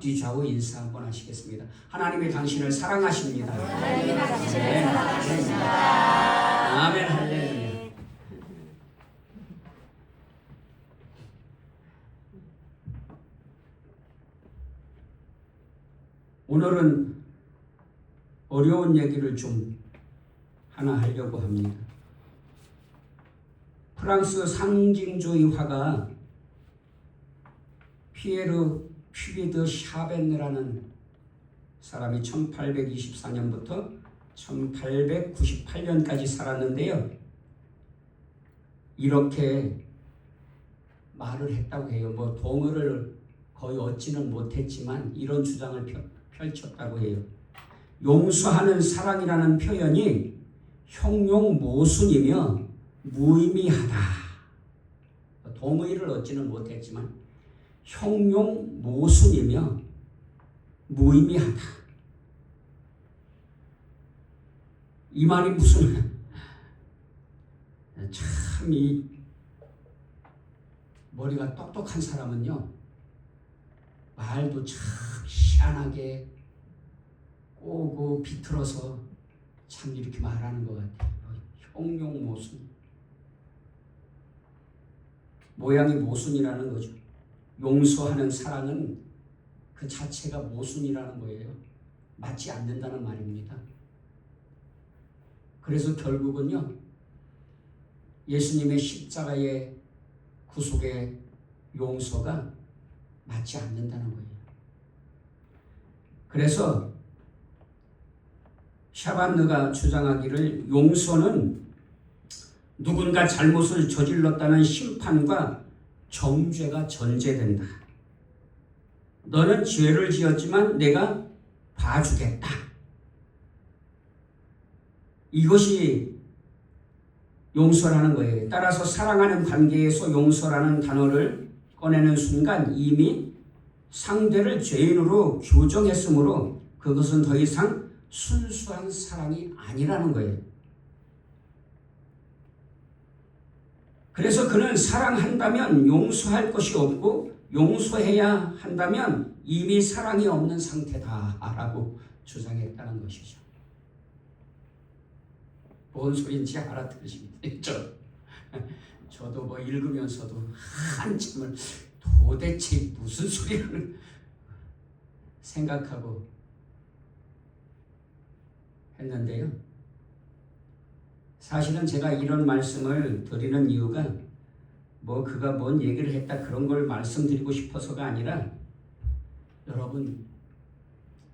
앞뒤좌우 인사 한번 하시겠습니다. 하나님이 당신을 사랑하십니다. 하나님이 당신을 네. 사랑하십니다. 아멘. 할렐루야. 오늘은 어려운 얘기를 좀 하나 하려고 합니다. 프랑스 상징주의 화가 피에르 퓨리 드 샤벤느라는 사람이 1824년부터 1898년까지 살았는데요. 이렇게 말을 했다고 해요. 뭐 동의를 거의 얻지는 못했지만 이런 주장을 펼쳤다고 해요. 용서하는 사랑이라는 표현이 형용모순이며 무의미하다. 동의를 얻지는 못했지만 형용모순이며 무의미하다. 이 말이 무슨 참 이 머리가 똑똑한 사람은요 말도 참 희한하게 꼬고 비틀어서 참 이렇게 말하는 것 같아요. 형용모순. 모양이 모순이라는 거죠. 용서하는 사랑은 그 자체가 모순이라는 거예요. 맞지 않는다는 말입니다. 그래서 결국은요 예수님의 십자가의 구속의 용서가 맞지 않는다는 거예요. 그래서 샤반느가 주장하기를 용서는 누군가 잘못을 저질렀다는 심판과 정죄가 전제된다. 너는 죄를 지었지만 내가 봐주겠다. 이것이 용서라는 거예요. 따라서 사랑하는 관계에서 용서라는 단어를 꺼내는 순간 이미 상대를 죄인으로 규정했으므로 그것은 더 이상 순수한 사랑이 아니라는 거예요. 그래서 그는 사랑한다면 용서할 것이 없고 용서해야 한다면 이미 사랑이 없는 상태다라고 주장했다는 것이죠. 뭔 소리인지 알아들으시면 되죠. 저도 뭐 읽으면서도 한참을 도대체 무슨 소리를 생각하고 했는데요. 사실은 제가 이런 말씀을 드리는 이유가 뭐 그가 뭔 얘기를 했다 그런 걸 말씀드리고 싶어서가 아니라 여러분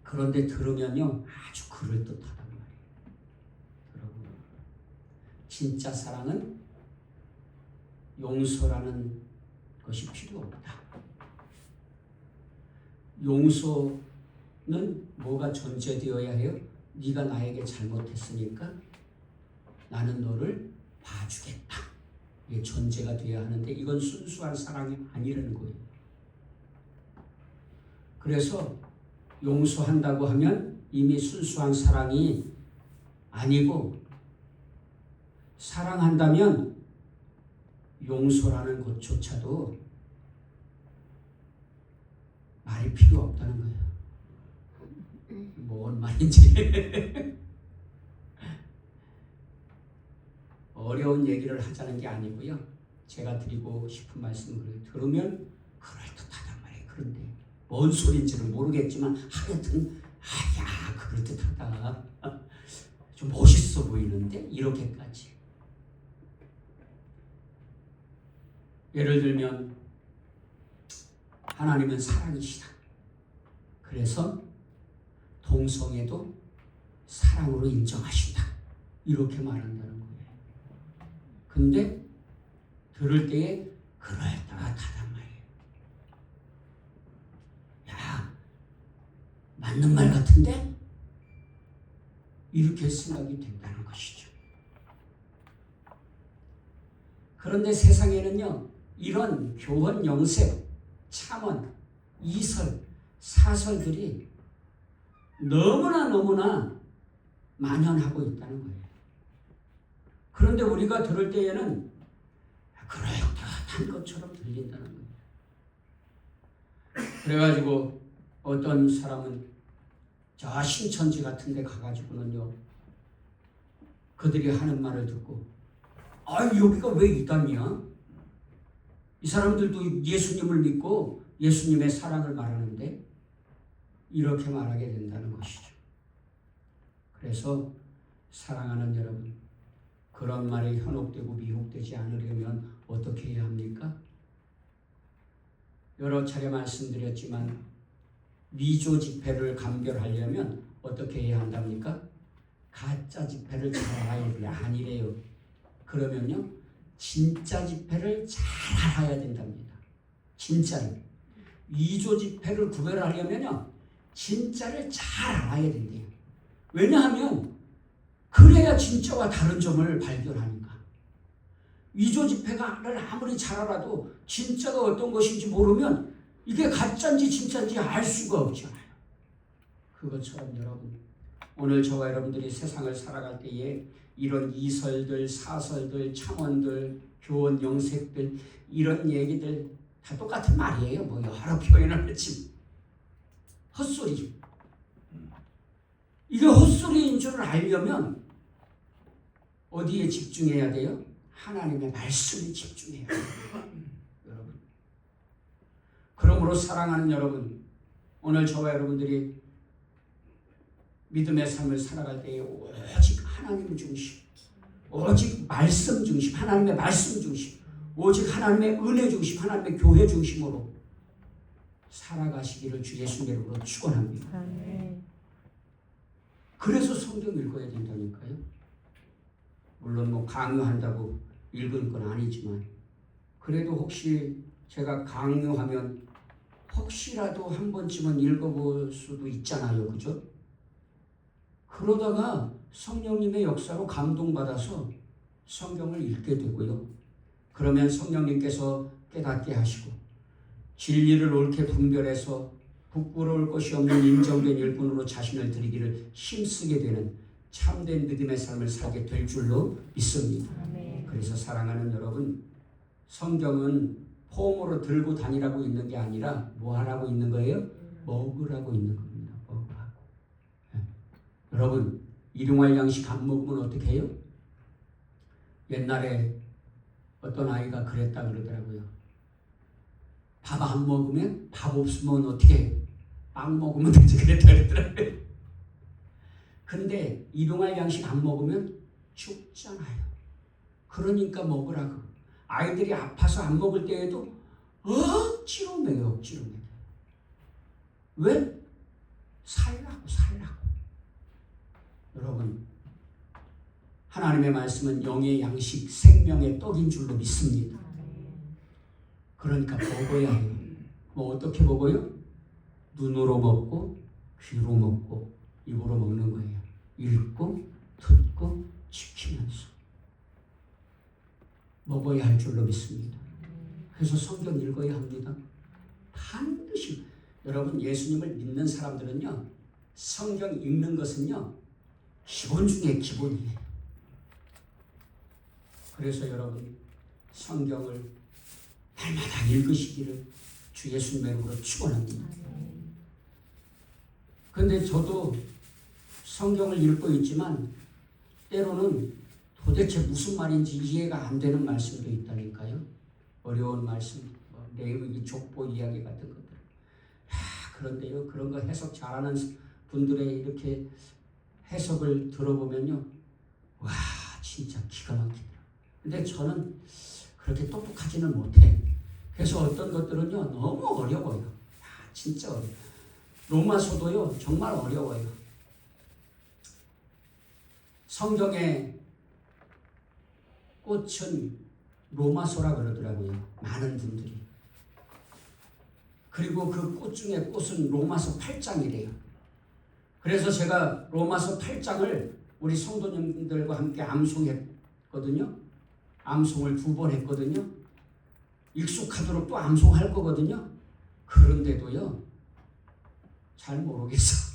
그런데 들으면요 아주 그럴듯하단 말이에요. 여러분 진짜 사랑은 용서라는 것이 필요 없다. 용서는 뭐가 전제되어야 해요? 네가 나에게 잘못했으니까 나는 너를 봐주겠다. 이게 전제가 되어야 하는데 이건 순수한 사랑이 아니라는 거예요. 그래서 용서한다고 하면 이미 순수한 사랑이 아니고 사랑한다면 용서라는 것조차도 말이 필요 없다는 거예요. 뭔 말인지 어려운 얘기를 하자는 게 아니고요. 제가 드리고 싶은 말씀은 그래요. 들으면 그럴듯하단 말이에요. 그런데 뭔 소리인지는 모르겠지만 하여튼 아야 그럴듯하다. 좀 멋있어 보이는데 이렇게까지. 예를 들면 하나님은 사랑이시다. 그래서 동성애도 사랑으로 인정하신다. 이렇게 말한다는 거예요. 근데 들을 때에 그럴듯하단 말이에요. 야, 맞는 말 같은데? 이렇게 생각이 된다는 것이죠. 그런데 세상에는요, 이런 교훈, 영색, 참언, 이설, 사설들이 너무나 만연하고 있다는 거예요. 그런데 우리가 들을 때에는 그럴듯한 것처럼 들린다는 거예요. 그래가지고 어떤 사람은 저 신천지 같은 데 가가지고는요, 그들이 하는 말을 듣고, 아, 여기가 왜 이단이야? 이 사람들도 예수님을 믿고 예수님의 사랑을 말하는데 이렇게 말하게 된다는 것이죠. 그래서 사랑하는 여러분, 그런 말에 현혹되고 미혹되지 않으려면 어떻게 해야 합니까? 여러 차례 말씀드렸지만 위조 지폐를 감별하려면 어떻게 해야 한답니까? 가짜 지폐를 잘 알아야 돼요. 아니래요. 그러면요, 진짜 지폐를 잘 알아야 된답니다. 진짜를. 위조 지폐를 구별하려면요, 진짜를 잘 알아야 된대요. 왜냐하면 그래야 진짜와 다른 점을 발견하니까. 위조 지폐를 아무리 잘 알아도 진짜가 어떤 것인지 모르면 이게 가짜인지 진짜인지 알 수가 없잖아요. 그것처럼 여러분, 오늘 저와 여러분들이 세상을 살아갈 때에 이런 이설들, 사설들, 창언들, 교원, 영색들, 이런 얘기들 다 똑같은 말이에요. 뭐 여러 표현을 했지. 헛소리. 이게 헛소리인 줄 알려면 어디에 집중해야 돼요? 하나님의 말씀에 집중해야 돼요. 여러분. 그러므로 사랑하는 여러분, 오늘 저와 여러분들이 믿음의 삶을 살아갈 때에 오직 하나님 중심, 오직 말씀 중심, 하나님의 말씀 중심, 오직 하나님의 은혜 중심, 하나님의 교회 중심으로 살아가시기를 주 예수님의 이름으로 축원합니다. 그래서 성경 읽어야 된다니까요. 물론 뭐 강요한다고 읽을 건 아니지만, 그래도 혹시 제가 강요하면 혹시라도 한 번쯤은 읽어볼 수도 있잖아요. 그죠? 그러다가 성령님의 역사로 감동받아서 성경을 읽게 되고요. 그러면 성령님께서 깨닫게 하시고 진리를 옳게 분별해서 부끄러울 것이 없는 인정된 일꾼으로 자신을 드리기를 힘쓰게 되는 참된 믿음의 삶을 살게 될 줄로 믿습니다. 그래서 사랑하는 여러분, 성경은 폼으로 들고 다니라고 있는 게 아니라 뭐 하라고 있는 거예요? 먹으라고 있는 겁니다. 먹으라고. 네. 여러분, 일용할 양식 안 먹으면 어떻게 해요? 옛날에 어떤 아이가 그랬다 그러더라고요. 밥 안 먹으면, 밥 없으면 어떻게 해요? 빵 먹으면 되지 그랬다 그러더라고요. 근데 일용할 양식 안 먹으면 죽잖아요. 그러니까 먹으라고. 아이들이 아파서 안 먹을 때에도 억지로 먹여요. 억지로 먹여요. 왜? 살라고. 여러분, 하나님의 말씀은 영의 양식, 생명의 떡인 줄로 믿습니다. 그러니까 먹어야 해요. 뭐 어떻게 먹어요? 눈으로 먹고 귀로 먹고 입으로 먹는 거예요. 읽고 듣고 지키면서 먹어야 할 줄로 믿습니다. 그래서 성경 읽어야 합니다. 반드시. 여러분, 예수님을 믿는 사람들은요, 성경 읽는 것은요, 기본 중에 기본이에요. 그래서 여러분, 성경을 날마다 읽으시기를 주 예수님의 이름으로 축원합니다. 그런데 저도 성경을 읽고 있지만 때로는 도대체 무슨 말인지 이해가 안 되는 말씀도 있다니까요. 어려운 말씀, 레위기 족보 이야기 같은 것들. 그런데요, 그런 거 해석 잘하는 분들의 이렇게 해석을 들어보면요, 와, 진짜 기가 막히더라. 근데 저는 그렇게 똑똑하지는 못해. 그래서 어떤 것들은요, 너무 어려워요. 진짜 어려워요. 로마서도요, 정말 어려워요. 성경의 꽃은 로마서라 그러더라고요. 많은 분들이. 그리고 그 꽃 중에 꽃은 로마서 8장이래요. 그래서 제가 로마서 8장을 우리 성도님들과 함께 암송했거든요. 암송을 2번 했거든요. 익숙하도록 또 암송할 거거든요. 그런데도요, 잘 모르겠어.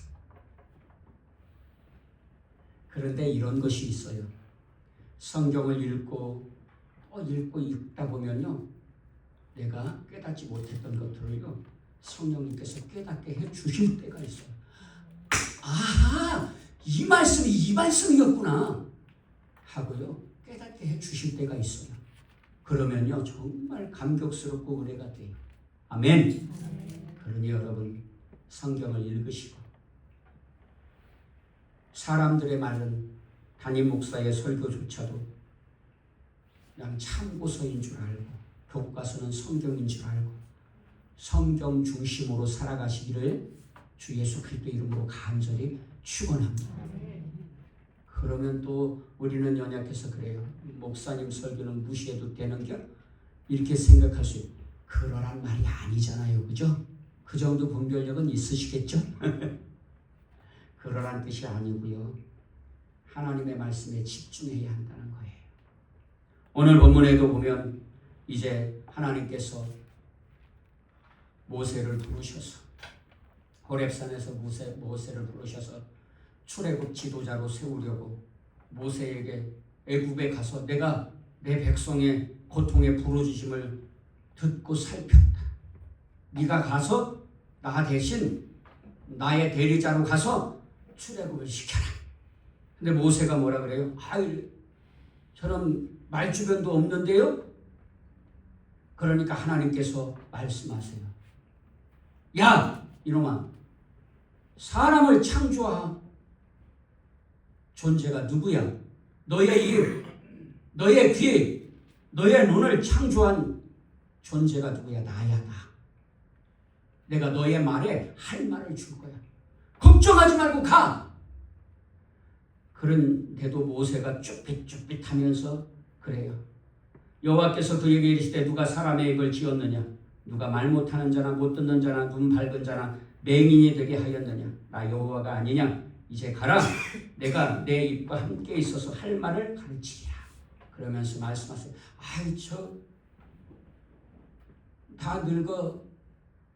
그런데 이런 것이 있어요. 성경을 읽고 읽다 보면요, 내가 깨닫지 못했던 것들을요, 성령님께서 깨닫게 해 주실 때가 있어요. 아하, 이 말씀이었구나 하고요, 깨닫게 해 주실 때가 있어요. 그러면요 정말 감격스럽고 은혜가 돼요. 아멘. 그러니 여러분 성경을 읽으시고, 사람들의 말은 담임 목사의 설교조차도 그냥 참고서인 줄 알고, 교과서는 성경인 줄 알고 성경 중심으로 살아가시기를 주 예수 그리스도 이름으로 간절히 축원합니다. 그러면 또 우리는 연약해서 그래요. 목사님 설교는 무시해도 되는겨? 이렇게 생각할 수 있어요. 그러란 말이 아니잖아요. 그죠? 그 정도 분별력은 있으시겠죠? 그러란 뜻이 아니고요. 하나님의 말씀에 집중해야 한다는 거예요. 오늘 본문에도 보면 이제 하나님께서 모세를 부르셔서, 호렙산에서 모세를 부르셔서 출애굽 지도자로 세우려고 모세에게 애굽에 가서 내가 내 백성의 고통의 부르짖음을 듣고 살폈다. 네가 가서 나 대신 나의 대리자로 가서 출애굽을 시켜라. 근데 모세가 뭐라 그래요? 아이, 저는 말주변도 없는데요? 그러니까 하나님께서 말씀하세요. 야, 이놈아, 사람을 창조한 존재가 누구야? 너의 입, 너의 귀, 너의 눈을 창조한 존재가 누구야? 나야, 나. 내가 너의 말에 할 말을 줄 거야. 걱정하지 말고 가. 그런데도 모세가 쭈삣쭈삣하면서 그래요. 여호와께서 그에게 이르시되 누가 사람의 입을 지었느냐? 누가 말 못하는 자나 못 듣는 자나 눈 밝은 자나 맹인이 되게 하였느냐? 나 여호와가 아니냐? 이제 가라. 내가 내 입과 함께 있어서 할 말을 가르치리라. 그러면서 말씀하세요. 아이, 저 다 늙어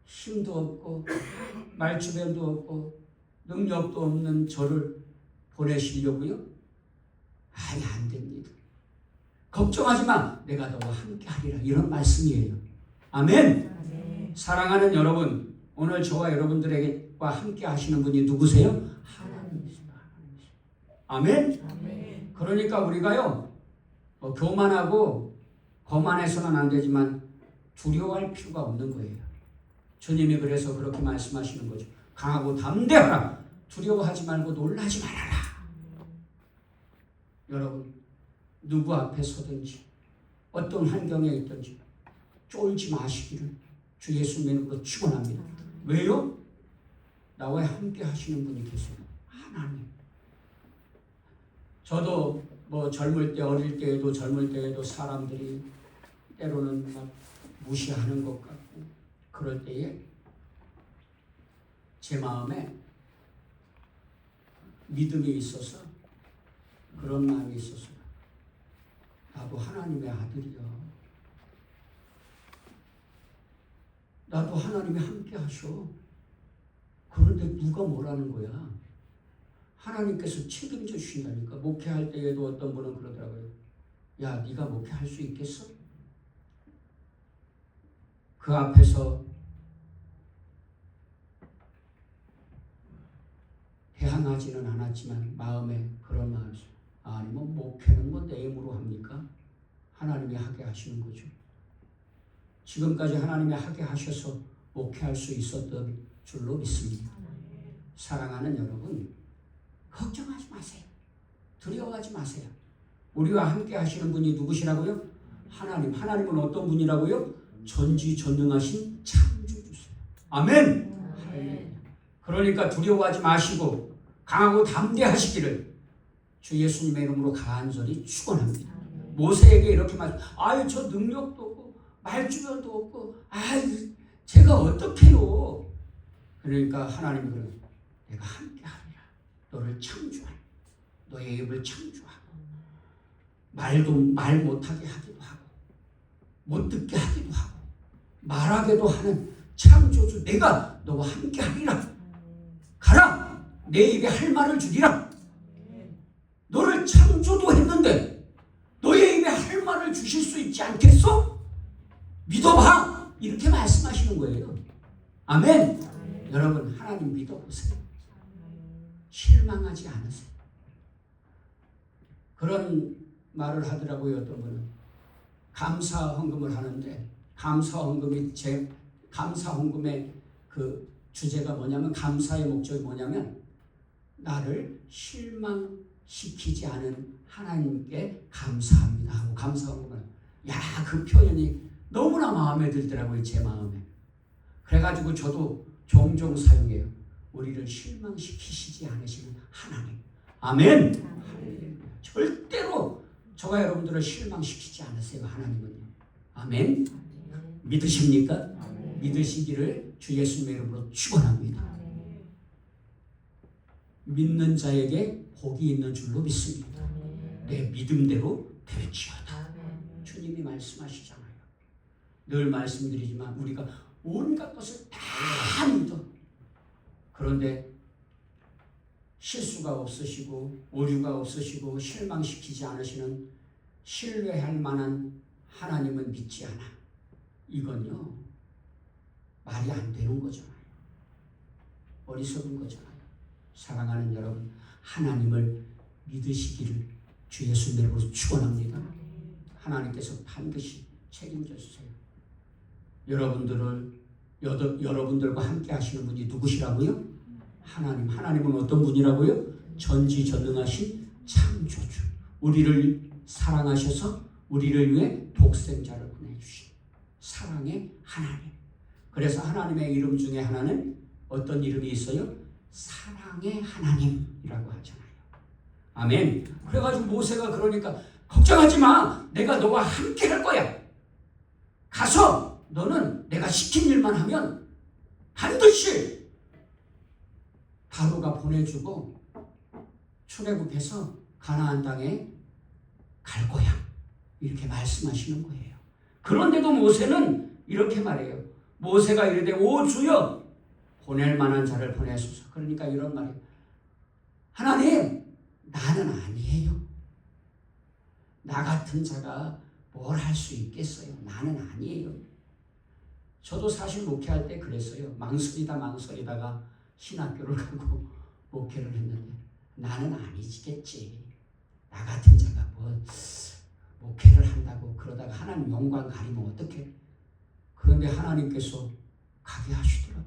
힘도 없고 말주변도 없고 능력도 없는 저를 보내시려고요? 아니, 안 됩니다. 걱정하지 마. 내가 너와 함께 하리라. 이런 말씀이에요. 아멘. 아멘. 사랑하는 여러분, 오늘 저와 여러분들과 함께 하시는 분이 누구세요? 하나님이십니다. 아멘. 아멘. 그러니까 우리가요, 교만하고 거만해서는 안 되지만 두려워할 필요가 없는 거예요. 주님이 그래서 그렇게 말씀하시는 거죠. 강하고 담대하라. 두려워하지 말고 놀라지 말아라. 여러분, 누구 앞에 서든지 어떤 환경에 있든지 쫄지 마시기를 주 예수님의 이름으로 축원합니다. 왜요? 나와 함께 하시는 분이 계세요. 하나님. 저도 젊을 때에도 사람들이 때로는 막 무시하는 것 같고 그럴 때에 제 마음에 믿음이 있어서, 그런 마음이 있어서 나도 하나님의 아들이야. 나도 하나님이 함께 하셔. 그런데 누가 뭐라는 거야? 하나님께서 책임져 주신다니까. 목회할 때에도 어떤 분은 그러더라고요. 야, 네가 목회할 수 있겠어? 그 앞에서 대항하지는 않았지만 마음에 그런 마음이 있어요. 아니, 목회는 내 힘으로 합니까? 하나님이 하게 하시는 거죠. 지금까지 하나님이 하게 하셔서 목회할 수 있었던 줄로 믿습니다. 사랑하는 여러분, 걱정하지 마세요. 두려워하지 마세요. 우리와 함께 하시는 분이 누구시라고요? 하나님. 하나님은 어떤 분이라고요? 전지전능하신 창조주세요. 아멘. 그러니까 두려워하지 마시고 강하고 담대하시기를 주 예수님의 이름으로 간절히 축원합니다. 모세에게 이렇게 아유, 저 능력도 없고 말주변도 없고, 아유, 제가 어떡해요? 그러니까 하나님이 그래요. 내가 함께 하리라. 너를 창조하리. 너의 입을 창조하고 말 못하게 하기도 하고 못 듣게 하기도 하고 말하게도 하는 창조주 내가 너와 함께 하리라. 가라. 내 입에 할 말을 주리라. 너를 창조도 했는데 너의 입에 할 말을 주실 수 있지 않겠어? 믿어봐. 이렇게 말씀하시는 거예요. 아멘. 여러분 하나님 믿어보세요. 실망하지 않으세요. 그런 말을 하더라고요. 어떤 분은 감사 헌금을 하는데 감사 헌금의 그 주제가 뭐냐면, 감사의 목적이 뭐냐면 나를 실망시키지 않은 하나님께 감사합니다 하고 감사 헌금을. 그 표현이 너무나 마음에 들더라고요. 제 마음에. 그래가지고 저도 종종 사용해요. 우리를 실망시키시지 않으시는 하나님. 아멘. 절대로 저와 여러분들을 실망시키지 않으세요. 하나님은요. 아멘. 믿으십니까? 믿으시기를 주 예수님의 이름으로 축원합니다. 믿는 자에게 복이 있는 줄로 믿습니다. 내 믿음대로 될지어다. 주님이 말씀하시잖아요. 늘 말씀드리지만 우리가 온갖 것을 다 믿어. 그런데 실수가 없으시고 오류가 없으시고 실망시키지 않으시는 신뢰할 만한 하나님은 믿지 않아. 이건요 말이 안 되는 거잖아요. 어리석은 거잖아요. 사랑하는 여러분, 하나님을 믿으시기를 주 예수님의 이름으로 축원합니다. 하나님께서 반드시 책임져 주세요. 여러분들과 함께 하시는 분이 누구시라고요? 하나님. 하나님은 어떤 분이라고요? 전지전능하신 창조주. 우리를 사랑하셔서 우리를 위해 독생자를 보내주신 사랑의 하나님. 그래서 하나님의 이름 중에 하나는 어떤 이름이 있어요? 사랑의 하나님이라고 하잖아요. 아멘. 그래가지고 모세가 그러니까 걱정하지 마. 내가 너와 함께 할 거야. 가서 너는 내가 시킨 일만 하면 반드시 바로가 보내주고 출애굽해서 가나안 땅에 갈 거야. 이렇게 말씀하시는 거예요. 그런데도 모세는 이렇게 말해요. 모세가 이르되 오 주여 보낼 만한 자를 보내소서. 그러니까 이런 말이에요. 하나님, 나는 아니에요. 나 같은 자가 뭘 할 수 있겠어요. 나는 아니에요. 저도 사실 목회할 때 그랬어요. 망설이다가 신학교를 가고 목회를 했는데 나는 아니겠지. 나 같은 자가 뭐 목회를 한다고 그러다가 하나님 영광 가리면 어떡해. 그런데 하나님께서 가게 하시더라고요.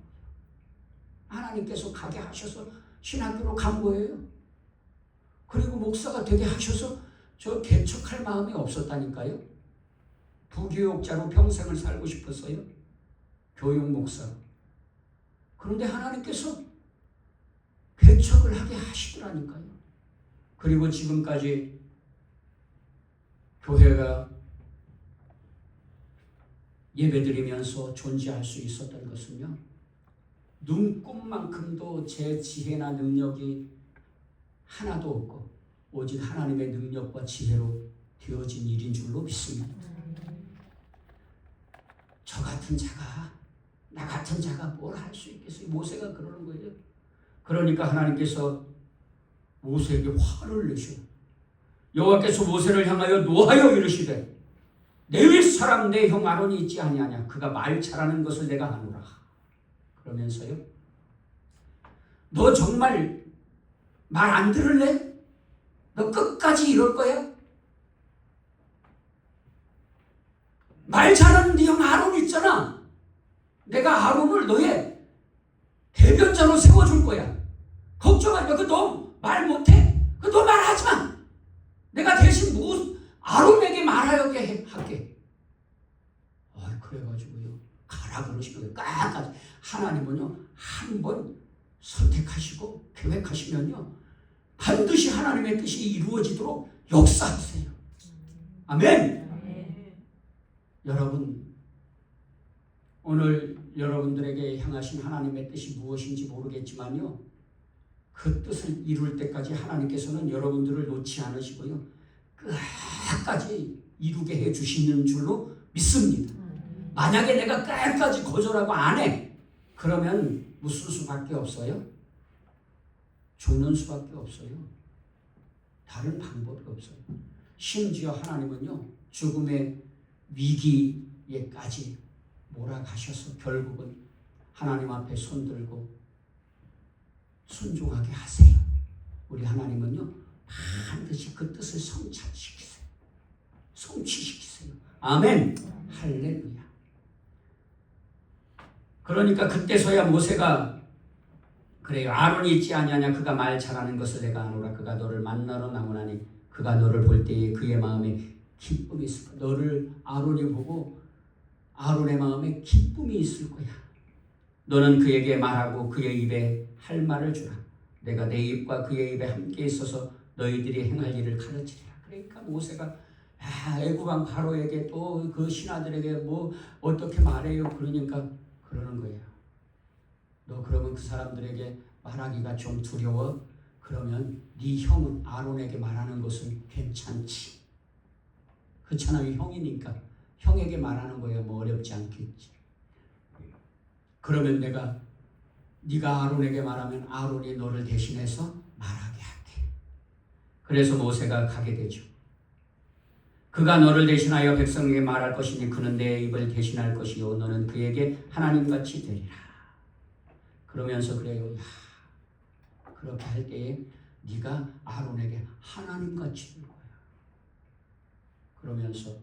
하나님께서 가게 하셔서 신학교로 간 거예요. 그리고 목사가 되게 하셔서 저 개척할 마음이 없었다니까요. 부교육자로 평생을 살고 싶었어요. 교육 목사. 그런데 하나님께서 개척을 하게 하시더라니까요. 그리고 지금까지 교회가 예배드리면서 존재할 수 있었던 것은요, 눈꼽만큼도 제 지혜나 능력이 하나도 없고 오직 하나님의 능력과 지혜로 되어진 일인 줄로 믿습니다. 저 같은 자가, 나 같은 자가 뭘 할 수 있겠어요? 모세가 그러는 거예요. 그러니까 하나님께서 모세에게 화를 내셔. 여호와께서 모세를 향하여 노하여 이르시되 레위 사람 내 형 아론이 있지 아니하냐. 그가 말 잘하는 것을 내가 아노라. 그러면서요, 너 정말 말 안 들을래? 너 끝까지 이럴 거야? 말 잘하는 네 형 아론 있잖아. 내가 아론을 너의 대변자로 세워줄 거야. 걱정하지 마. 너 말 못해? 너 말하지 마. 내가 대신 아론에게 말하게 할게. 그래가지고요, 가라 그러시면 끝까지. 하나님은요, 한번 선택하시고 계획하시면요, 반드시 하나님의 뜻이 이루어지도록 역사하세요. 아멘. 여러분, 오늘 여러분들에게 향하신 하나님의 뜻이 무엇인지 모르겠지만요, 그 뜻을 이룰 때까지 하나님께서는 여러분들을 놓지 않으시고요, 끝까지 이루게 해주시는 줄로 믿습니다. 만약에 내가 끝까지 거절하고 안 해, 그러면 무슨 수밖에 없어요? 죽는 수밖에 없어요. 다른 방법이 없어요. 심지어 하나님은요, 죽음의 위기에까지 몰아가셔서 결국은 하나님 앞에 손들고 순종하게 하세요. 우리 하나님은요 반드시 그 뜻을 성취시키세요. 성취시키세요. 아멘. 할렐루야. 그러니까 그때서야 모세가 그래요. 아론이 있지 아니하냐 그가 말 잘하는 것을 내가 아노라. 그가 너를 만나러 나오나니 그가 너를 볼 때에 그의 마음에 기쁨이 있을 거야. 너를 아론이 보고 아론의 마음에 기쁨이 있을 거야. 너는 그에게 말하고 그의 입에 할 말을 주라. 내가 내 입과 그의 입에 함께 있어서 너희들이 행할 일을 가르치리라. 그러니까 모세가 애굽왕 바로에게 또 그 신하들에게 뭐 어떻게 말해요. 그러니까 그러는 거예요. 너 그러면 그 사람들에게 말하기가 좀 두려워? 그러면 네 형은 아론에게 말하는 것은 괜찮지. 그렇잖아요. 형이니까 형에게 말하는 거야 뭐 어렵지 않겠지. 그러면 네가 아론에게 말하면 아론이 너를 대신해서 말하게 할게. 그래서 모세가 가게 되죠. 그가 너를 대신하여 백성에게 말할 것이니 그는 내 입을 대신할 것이요 너는 그에게 하나님같이 되리라. 그러면서 그래요. 그렇게 할 때에 네가 아론에게 하나님같이 될 거야. 그러면서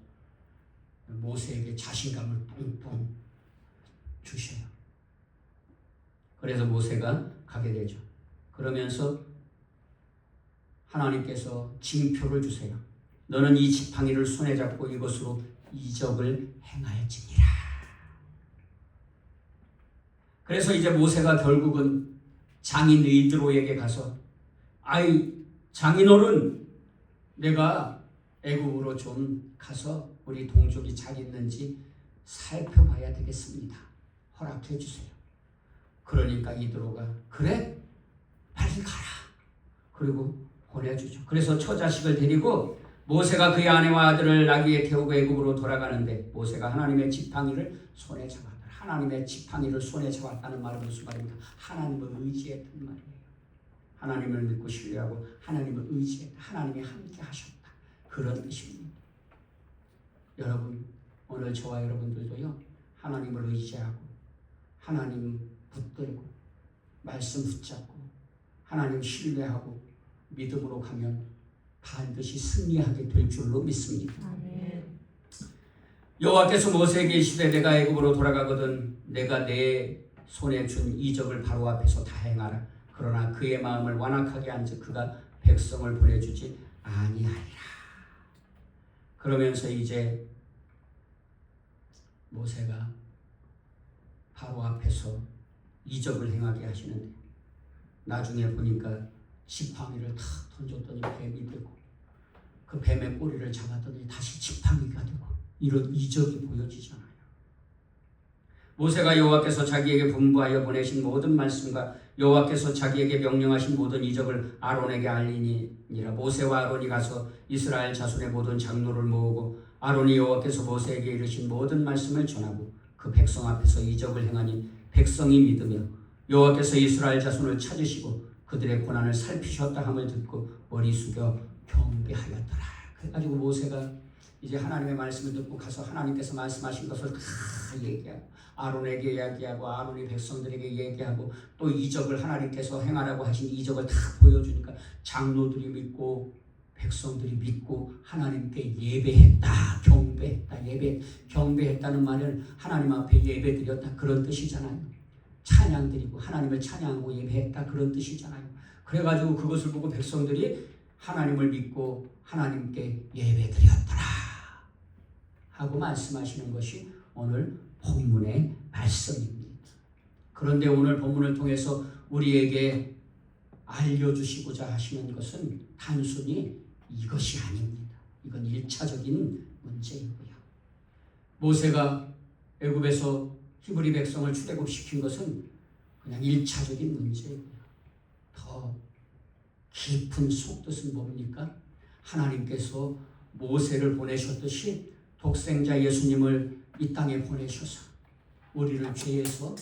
모세에게 자신감을 뿡뿡 주셔요. 그래서 모세가 가게 되죠. 그러면서 하나님께서 징표를 주세요. 너는 이 지팡이를 손에 잡고 이것으로 이적을 행할지니라. 그래서 이제 모세가 결국은 장인 이드로에게 가서 장인어른 내가 애굽으로 좀 가서 우리 동족이 잘 있는지 살펴봐야 되겠습니다. 허락해 주세요. 그러니까 이드로가 그래? 빨리 가라. 그리고 보내주죠. 그래서 처자식을 데리고 모세가 그의 아내와 아들을 나귀에 태우고 애굽으로 돌아가는데 모세가 하나님의 지팡이를 손에 잡았다. 하나님의 지팡이를 손에 잡았다는 말은 무슨 말입니까? 하나님을 의지했단 말이에요. 하나님을 믿고 신뢰하고 하나님을 의지했다. 하나님이 함께 하셨다. 그런 뜻입니다. 여러분 오늘 저와 여러분들도요 하나님을 의지하고 하나님 붙들고 말씀 붙잡고 하나님 신뢰하고 믿음으로 가면 반드시 승리하게 될 줄로 믿습니다. 여호와께서 모세에게 이르시되 내가 애굽으로 돌아가거든 내가 내 손에 준 이적을 바로 앞에서 다 행하라. 그러나 그의 마음을 완악하게 한즉 그가 백성을 보내주지 아니하리라. 그러면서 이제 모세가 바로 앞에서 이적을 행하게 하시는데 나중에 보니까 지팡이를 탁 던졌더니 뱀이 되고 그 뱀의 꼬리를 잡았더니 다시 지팡이가 되고 이런 이적이 보여지잖아요. 모세가 여호와께서 자기에게 분부하여 보내신 모든 말씀과 여호와께서 자기에게 명령하신 모든 이적을 아론에게 알리니라. 모세와 아론이 가서 이스라엘 자손의 모든 장로를 모으고 아론이 여호와께서 모세에게 이르신 모든 말씀을 전하고 그 백성 앞에서 이적을 행하니 백성이 믿으며 여호와께서 이스라엘 자손을 찾으시고 그들의 고난을 살피셨다 함을 듣고 머리 숙여 경배하였더라. 그래가지고 모세가 이제 하나님의 말씀을 듣고 가서 하나님께서 말씀하신 것을 다 얘기하고 아론에게 이야기하고 아론이 백성들에게 얘기하고 또 이적을 하나님께서 행하라고 하신 이적을 다 보여주니까 장로들이 믿고 백성들이 믿고 하나님께 예배했다. 경배했다. 경배했다는 말은 하나님 앞에 예배드렸다 그런 뜻이잖아요. 찬양드리고 하나님을 찬양하고 예배했다 그런 뜻이잖아요. 그래가지고 그것을 보고 백성들이 하나님을 믿고 하나님께 예배드렸더라 하고 말씀하시는 것이 오늘 본문의 말씀입니다. 그런데 오늘 본문을 통해서 우리에게 알려주시고자 하시는 것은 단순히 이것이 아닙니다. 이건 1차적인 문제이고요. 모세가 애굽에서 히브리 백성을 출애굽시킨 것은 그냥 1차적인 문제이고요. 더 깊은 속뜻은 뭡니까? 하나님께서 모세를 보내셨듯이 독생자 예수님을 이 땅에 보내셔서 우리를 죄에서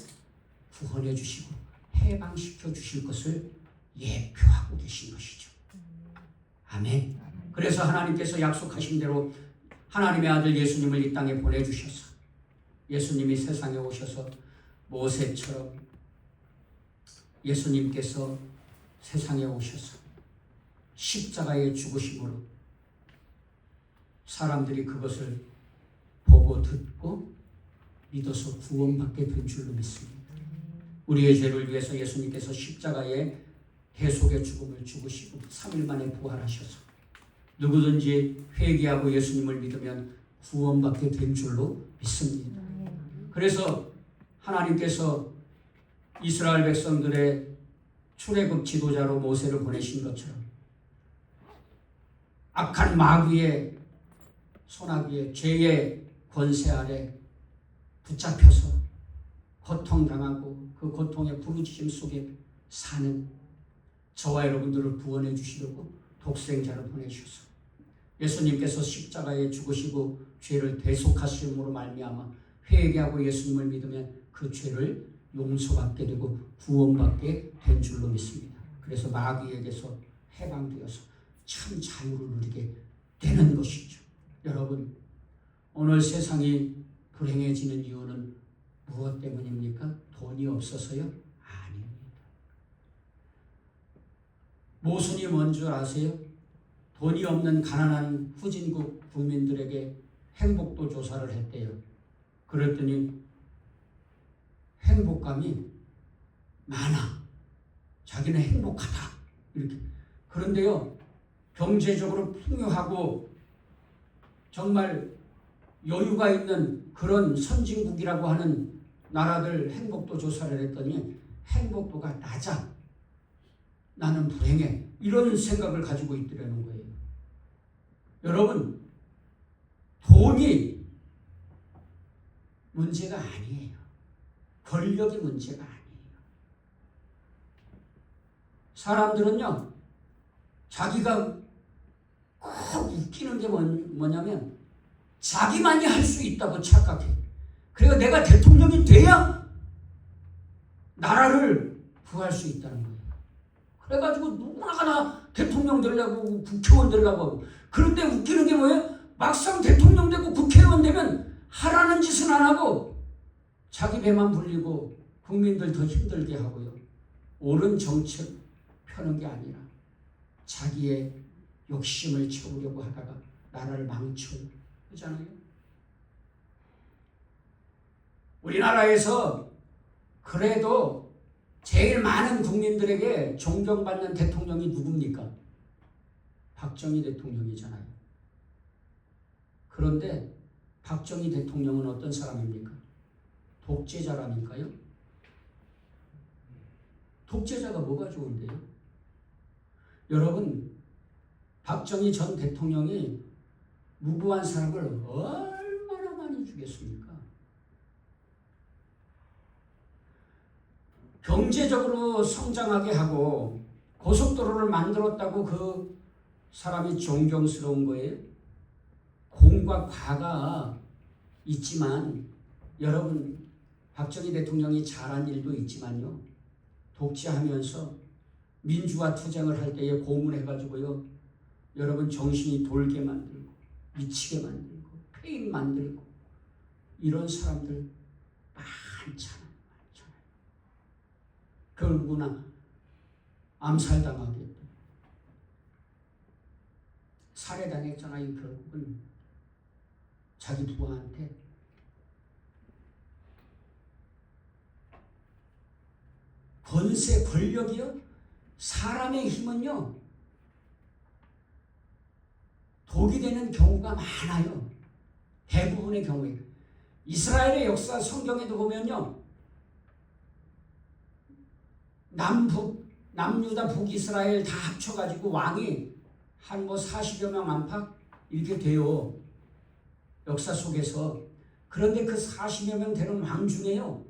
구원해 주시고 해방시켜 주실 것을 예표하고 계신 것이죠. 아멘. 그래서 하나님께서 약속하신 대로 하나님의 아들 예수님을 이 땅에 보내주셔서 예수님이 세상에 오셔서 모세처럼 예수님께서 세상에 오셔서 십자가의 죽으심으로 사람들이 그것을 보고 듣고 믿어서 구원받게 된 줄로 믿습니다. 우리의 죄를 위해서 예수님께서 십자가에 대속의 죽음을 죽으시고 3일 만에 부활하셔서 누구든지 회개하고 예수님을 믿으면 구원받게 된 줄로 믿습니다. 그래서 하나님께서 이스라엘 백성들의 출애굽 지도자로 모세를 보내신 것처럼 악한 마귀의 손아귀에 죄의 권세 아래 붙잡혀서 고통당하고 그 고통의 부르짖음 속에 사는 저와 여러분들을 구원해 주시려고 독생자를 보내주셔서 예수님께서 십자가에 죽으시고 죄를 대속하심으로 말미암아 회개하고 예수님을 믿으면 그 죄를 용서받게 되고 구원받게 된 줄로 믿습니다. 그래서 마귀에게서 해방되어서 참 자유를 누리게 되는 것이죠. 여러분, 오늘 세상이 불행해지는 이유는 무엇 때문입니까? 돈이 없어서요? 아닙니다. 모순이 뭔 줄 아세요? 돈이 없는 가난한 후진국 국민들에게 행복도 조사를 했대요. 그랬더니 행복감이 많아. 자기는 행복하다. 이렇게. 그런데요, 경제적으로 풍요하고 정말 여유가 있는 그런 선진국이라고 하는 나라들 행복도 조사를 했더니 행복도가 낮아. 나는 불행해. 이런 생각을 가지고 있더라는 거예요. 여러분, 돈이 문제가 아니에요. 권력이 문제가 아니에요. 사람들은요, 자기가 꼭 웃기는 게 뭐냐면 자기만이 할 수 있다고 착각해. 그래서 내가 대통령이 돼야 나라를 구할 수 있다는 거예요. 그래가지고 누구나 다 대통령 되려고 국회의원 되려고 하고. 그런데 웃기는 게 뭐예요? 막상 대통령 되고 국회의원 되면 하라는 짓은 안 하고 자기 배만 불리고 국민들 더 힘들게 하고요. 옳은 정책 펴는 게 아니라 자기의 욕심을 채우려고 하다가 나라를 망쳐요. 그렇잖아요. 우리나라에서 그래도 제일 많은 국민들에게 존경받는 대통령이 누굽니까? 박정희 대통령이잖아요. 그런데 박정희 대통령은 어떤 사람입니까? 독재자라니까요. 독재자가 뭐가 좋은데요? 여러분, 박정희 전 대통령이 무고한 사람을 얼마나 많이 죽였습니까? 경제적으로 성장하게 하고 고속도로를 만들었다고 그 사람이 존경스러운 거예요. 공과 과가 있지만 여러분, 박정희 대통령이 잘한 일도 있지만요, 독재하면서 민주화 투쟁을 할 때에 고문해가지고요, 여러분 정신이 돌게 만들고 미치게 만들고 폐인 만들고 이런 사람들 많잖아요. 결국은 암살당하게 살해당했잖아요. 결국은 자기 부하한테. 권세, 권력이요? 사람의 힘은요, 독이 되는 경우가 많아요. 대부분의 경우에. 이스라엘의 역사 성경에도 보면요, 남북, 남유다, 북이스라엘 다 합쳐가지고 왕이 한 40여 명 안팎 이렇게 돼요. 역사 속에서. 그런데 그 40여 명 되는 왕 중에요,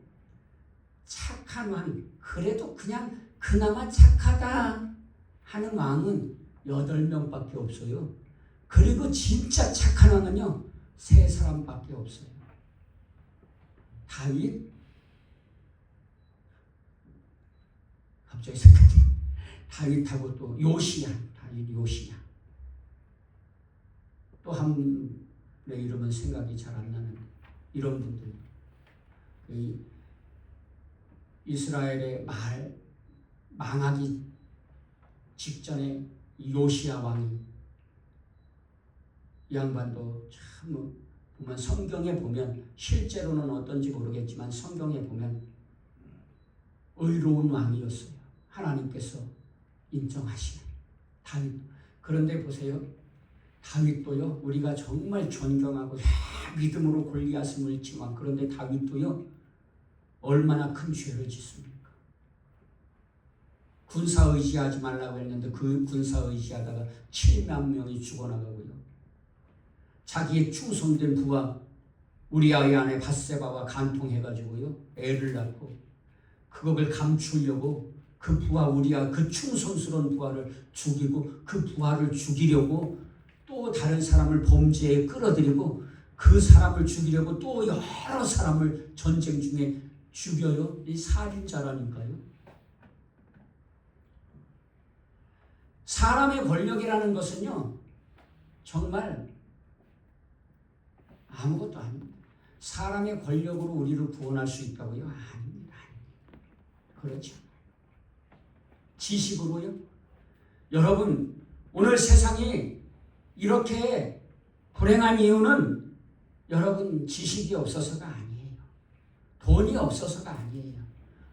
착한 왕, 그래도 그냥 그나마 착하다 하는 왕은 8명밖에 없어요. 그리고 진짜 착한 왕은요, 3사람밖에 없어요. 다윗, 갑자기 생각이, 다윗하고 또 요시야, 다윗 요시야. 또 한 분의 이름은 생각이 잘 안 나는 이런 분들. 이스라엘의 망하기 직전에 요시야 왕이, 이 양반도 참 보면 성경에 보면, 실제로는 어떤지 모르겠지만 성경에 보면 의로운 왕이었어요. 하나님께서 인정하시는 다윗. 그런데 보세요, 다윗도요, 우리가 정말 존경하고 믿음으로 골리앗을 물지만, 그런데 다윗도요 얼마나 큰 죄를 짓습니까? 군사 의지하지 말라고 했는데 그 군사 의지하다가 7만 명이 죽어나가고요, 자기의 충성된 부하 우리아의 아내 밧세바와 간통해가지고요 애를 낳고, 그것을 감추려고 그 부하 우리아, 그 충성스러운 부하를 죽이고, 그 부하를 죽이려고 또 다른 사람을 범죄에 끌어들이고, 그 사람을 죽이려고 또 여러 사람을 전쟁 중에 죽여요. 이 살인자라니까요. 사람의 권력이라는 것은요 정말 아무것도 아닙니다. 사람의 권력으로 우리를 구원할 수 있다고요? 아닙니다. 그렇죠. 지식으로요? 여러분, 오늘 세상이 이렇게 불행한 이유는 여러분 지식이 없어서가 아니에요. 돈이 없어서가 아니에요.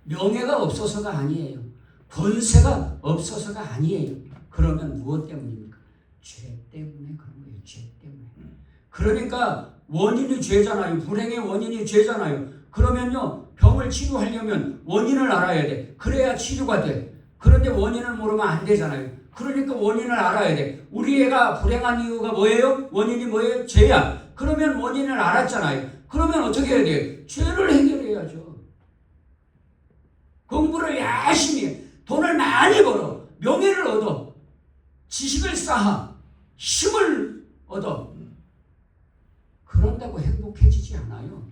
명예가 없어서가 아니에요. 권세가 없어서가 아니에요. 그러면 무엇 때문입니까? 죄 때문에 그런 거예요. 죄 때문에. 그러니까 원인이 죄잖아요. 불행의 원인이 죄잖아요. 그러면요, 병을 치료하려면 원인을 알아야 돼. 그래야 치료가 돼. 그런데 원인을 모르면 안 되잖아요. 그러니까 원인을 알아야 돼. 우리 애가 불행한 이유가 뭐예요? 원인이 뭐예요? 죄야. 그러면 원인을 알았잖아요. 그러면 어떻게 해야 돼요? 죄를 해결해야죠. 공부를 열심히 해. 돈을 많이 벌어. 명예를 얻어. 지식을 쌓아. 힘을 얻어. 그런다고 행복해지지 않아요.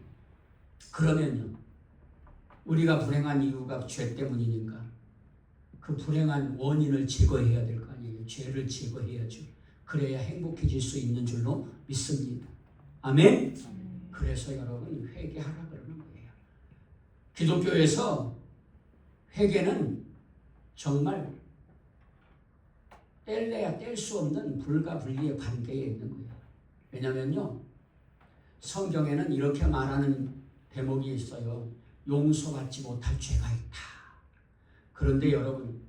그러면요, 우리가 불행한 이유가 죄 때문이니까 그 불행한 원인을 제거해야 될 거 아니에요. 죄를 제거해야죠. 그래야 행복해질 수 있는 줄로 믿습니다. 아멘? 그래서 여러분 회개하라 그러는 거예요. 기독교에서 회개는 정말 뗄래야 뗄 수 없는 불가분리의 관계에 있는 거예요. 왜냐면요, 성경에는 이렇게 말하는 대목이 있어요. 용서받지 못할 죄가 있다. 그런데 여러분,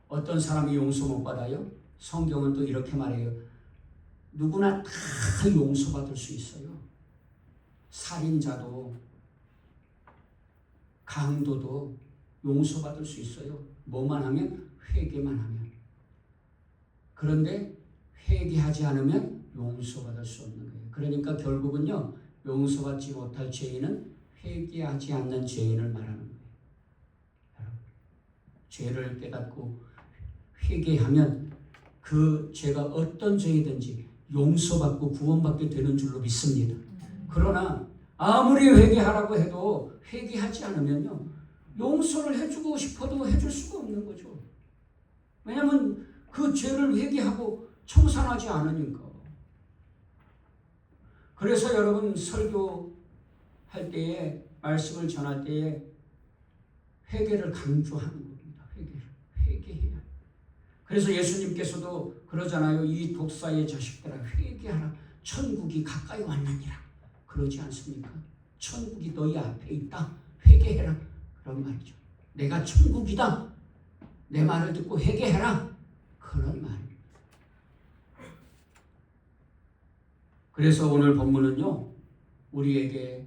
어떤 사람이 용서 못 받아요? 성경은 또 이렇게 말해요. 누구나 다 용서받을 수 있어요. 살인자도 강도도 용서받을 수 있어요. 뭐만 하면? 회개만 하면. 그런데 회개하지 않으면 용서받을 수 없는 거예요. 그러니까 결국은요, 용서받지 못할 죄인은 회개하지 않는 죄인을 말하는 거예요. 여러분, 죄를 깨닫고 회개하면 그 죄가 어떤 죄이든지 용서받고 구원받게 되는 줄로 믿습니다. 그러나 아무리 회개하라고 해도 회개하지 않으면요, 용서를 해주고 싶어도 해줄 수가 없는 거죠. 왜냐하면 그 죄를 회개하고 청산하지 않으니까. 그래서 여러분, 설교할 때에, 말씀을 전할 때에 회개를 강조하는 겁니다. 회개해야. 그래서 예수님께서도 그러잖아요. 이 독사의 자식들아, 회개하라. 천국이 가까이 왔느니라. 그러지 않습니까? 천국이 너희 앞에 있다. 회개해라. 그런 말이죠. 내가 천국이다. 내 말을 듣고 회개해라. 그런 말입니다. 그래서 오늘 본문은요, 우리에게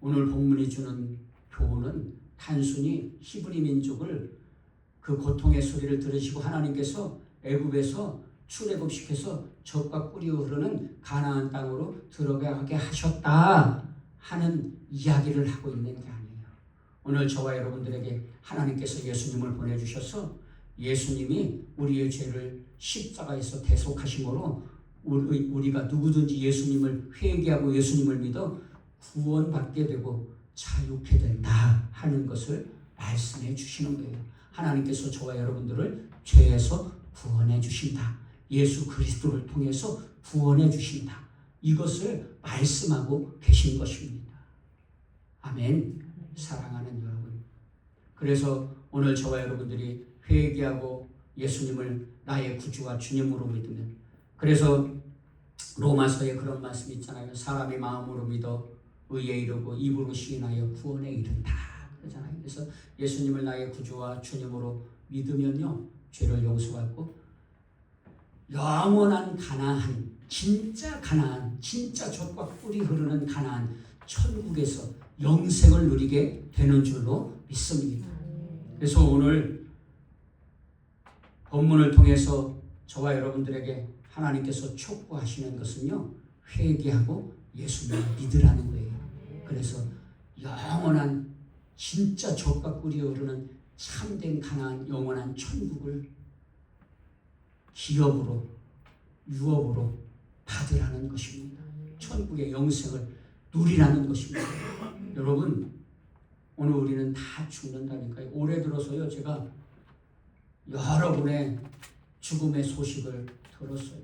오늘 본문이 주는 교훈은 단순히 히브리 민족을 그 고통의 소리를 들으시고 하나님께서 애굽에서 출애굽시켜서 젖과 꿀이 흐르는 가나안 땅으로 들어가게 하셨다 하는 이야기를 하고 있는 게 아니에요. 오늘 저와 여러분들에게 하나님께서 예수님을 보내주셔서 예수님이 우리의 죄를 십자가에서 대속하심으로 우리가 누구든지 예수님을 회개하고 예수님을 믿어 구원받게 되고 자유케 된다 하는 것을 말씀해 주시는 거예요. 하나님께서 저와 여러분들을 죄에서 구원해 주신다. 예수 그리스도를 통해서 구원해 주신다. 이것을 말씀하고 계신 것입니다. 아멘. 사랑하는 여러분, 그래서 오늘 저와 여러분들이 회개하고 예수님을 나의 구주와 주님으로 믿으면, 그래서 로마서에 그런 말씀이 있잖아요. 사람이 마음으로 믿어 의에 이르고 입으로 시인하여 구원에 이른다 그러잖아요. 그래서 예수님을 나의 구주와 주님으로 믿으면요, 죄를 용서받고 영원한 가나안, 진짜 가나안, 진짜 젖과 꿀이 흐르는 가나안 천국에서 영생을 누리게 되는 줄로 믿습니다. 그래서 오늘 본문을 통해서 저와 여러분들에게 하나님께서 촉구하시는 것은요, 회개하고 예수님을 믿으라는 거예요. 그래서 영원한 진짜 젖과 꿀이 흐르는 참된 가나안 영원한 천국을 기업으로, 유업으로 받으라는 것입니다. 천국의 영생을 누리라는 것입니다. 여러분, 오늘 우리는 다 죽는다니까요. 올해 들어서요, 제가 여러분의 죽음의 소식을 들었어요.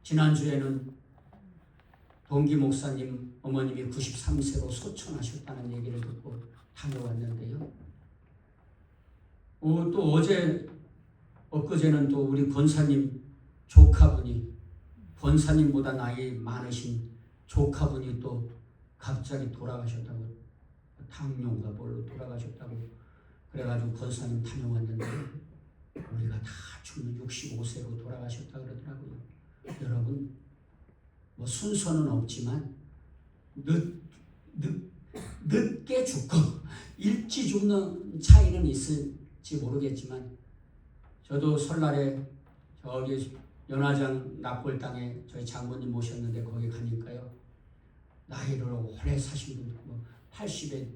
지난주에는 동기 목사님 어머님이 93세로 소천하셨다는 얘기를 듣고 다녀왔는데요. 또 엊그제는 또 우리 권사님 조카분이, 권사님보다 나이 많으신 조카분이 또 갑자기 돌아가셨다고, 당뇨인가 뭘로 돌아가셨다고 그래가지고 권사님 다녀왔는데 우리가 다 죽는 65세로 돌아가셨다 그러더라고요. 여러분, 뭐 순서는 없지만 늦게 죽고 일찍 죽는 차이는 있을지 모르겠지만, 저도 설날에 저기 연화장 납골당에 저희 장모님 모셨는데 거기 가니까요, 나이를 오래 사신 분들, 뭐 80에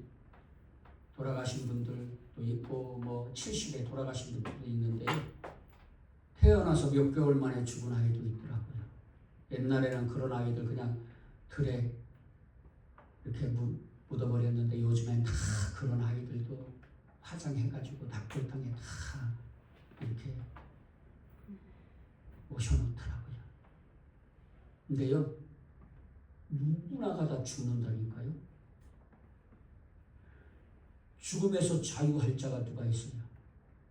돌아가신 분들도 있고 뭐 70에 돌아가신 분들도 있는데, 태어나서 몇 개월 만에 죽은 아이도 있더라고요. 옛날에는 그런 아이들 그냥 들에 이렇게 묻어버렸는데 요즘엔 다 그런 아이들도 화장해가지고 납골당에 다 이렇게 모셔놓더라고요. 근데요, 누구나가 다 죽는다니까요. 죽음에서 자유할 자가 누가 있어요?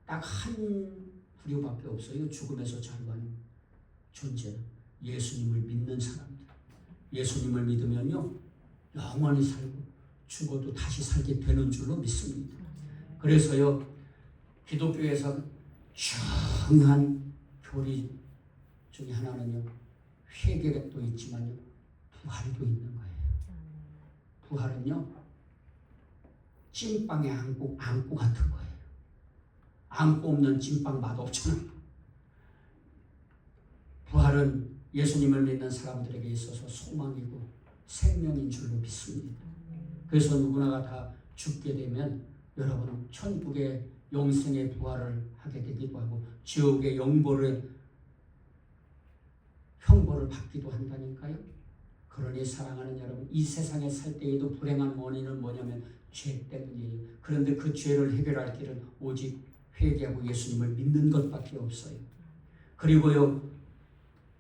딱 한 부류밖에 없어요. 죽음에서 자유하는 존재는 예수님을 믿는 사람들. 예수님을 믿으면요, 영원히 살고 죽어도 다시 살게 되는 줄로 믿습니다. 그래서요, 기독교에서 중요한 교리 중에 하나는요, 회개도 있지만요, 부활도 있는 거예요. 부활은요, 찐빵에 안고 같은 거예요. 안고 없는 찐빵 맛없잖아요. 부활은 예수님을 믿는 사람들에게 있어서 소망이고 생명인 줄로 믿습니다. 그래서 누구나가 다 죽게 되면 여러분, 천국의 영생의 부활을 하게 되기도 하고 지옥의 형벌을 받기도 한다니까요. 그러니 사랑하는 여러분, 이 세상에 살 때에도 불행한 원인은 뭐냐면 죄 때문이에요. 그런데 그 죄를 해결할 길은 오직 회개하고 예수님을 믿는 것밖에 없어요. 그리고요,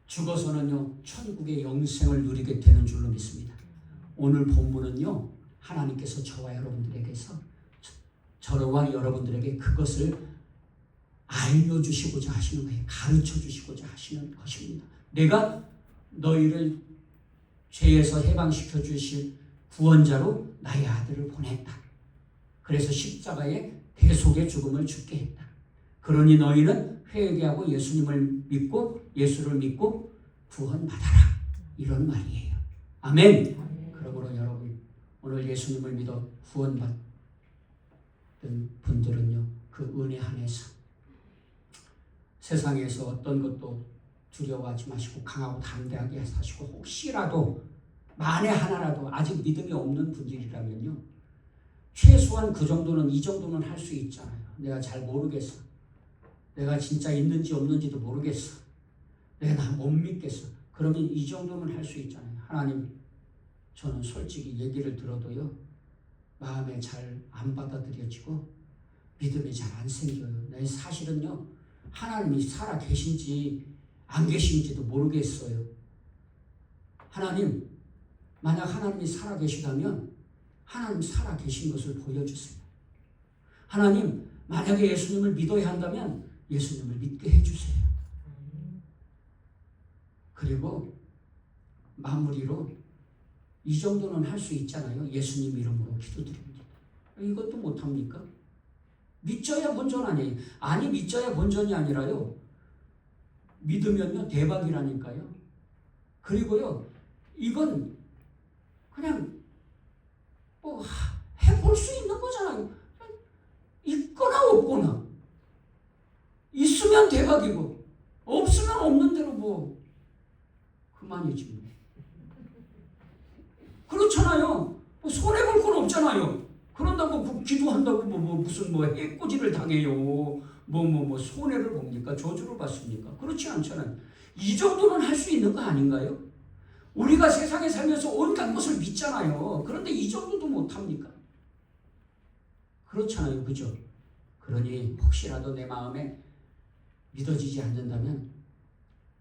죽어서는요, 천국의 영생을 누리게 되는 줄로 믿습니다. 오늘 본문은요, 하나님께서 저와 여러분들에게서, 저와 여러분들에게 그것을 알려주시고자 하시는 거예요. 가르쳐주시고자 하시는 것입니다. 내가 너희를 죄에서 해방시켜 주실 구원자로 나의 아들을 보냈다. 그래서 십자가에 대속의 죽음을 죽게 했다. 그러니 너희는 회개하고 예수님을 믿고 예수를 믿고 구원받아라. 이런 말이에요. 아멘. 그러므로 여러분, 오늘 예수님을 믿어 구원받은 분들은요, 그 은혜 안에서 세상에서 어떤 것도 두려워하지 마시고 강하고 담대하게 사시고, 혹시라도 만에 하나라도 아직 믿음이 없는 분들이라면요, 최소한 그 정도는, 이 정도는 할 수 있잖아요. 내가 잘 모르겠어. 내가 진짜 있는지 없는지도 모르겠어. 내가 나 못 믿겠어. 그러면 이 정도는 할 수 있잖아요. 하나님, 저는 솔직히 얘기를 들어도요, 마음에 잘 안 받아들여지고 믿음이 잘 안 생겨요. 내 사실은요, 하나님이 살아 계신지 안 계신지도 모르겠어요. 하나님, 만약 하나님이 살아 계시다면 하나님 살아 계신 것을 보여주세요. 하나님, 만약에 예수님을 믿어야 한다면 예수님을 믿게 해주세요. 그리고 마무리로 이 정도는 할 수 있잖아요. 예수님 이름으로 기도드립니다. 이것도 못합니까? 믿져야 본전 아니에요. 아니, 믿져야 본전이 아니라요. 믿으면요 대박이라니까요. 그리고요 이건 그냥 뭐 해볼 수 있는 거잖아요. 있거나 없거나. 있으면 대박이고 없으면 없는 대로 뭐 그만이지 뭐. 그렇잖아요. 뭐 손해볼 건 없잖아요. 그런다고 기도한다고 무슨 해코지를 당해요. 손해를 봅니까? 저주를 받습니까? 그렇지 않잖아요. 이 정도는 할 수 있는 거 아닌가요? 우리가 세상에 살면서 온갖 것을 믿잖아요. 그런데 이 정도도 못합니까? 그렇잖아요. 그죠? 그러니 혹시라도 내 마음에 믿어지지 않는다면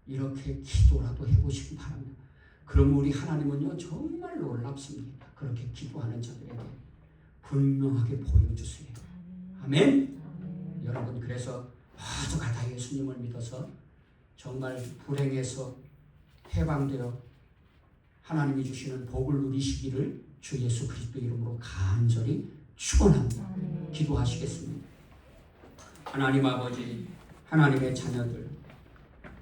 이렇게 기도라도 해보시기 바랍니다. 그럼 우리 하나님은요 정말 놀랍습니다. 그렇게 기도하는 자들에게 분명하게 보여주세요. 아멘. 여러분, 그래서 모두가 다 예수님을 믿어서 정말 불행에서 해방되어 하나님이 주시는 복을 누리시기를 주 예수 그리스도 이름으로 간절히 축원합니다. 기도하시겠습니다. 하나님 아버지, 하나님의 자녀들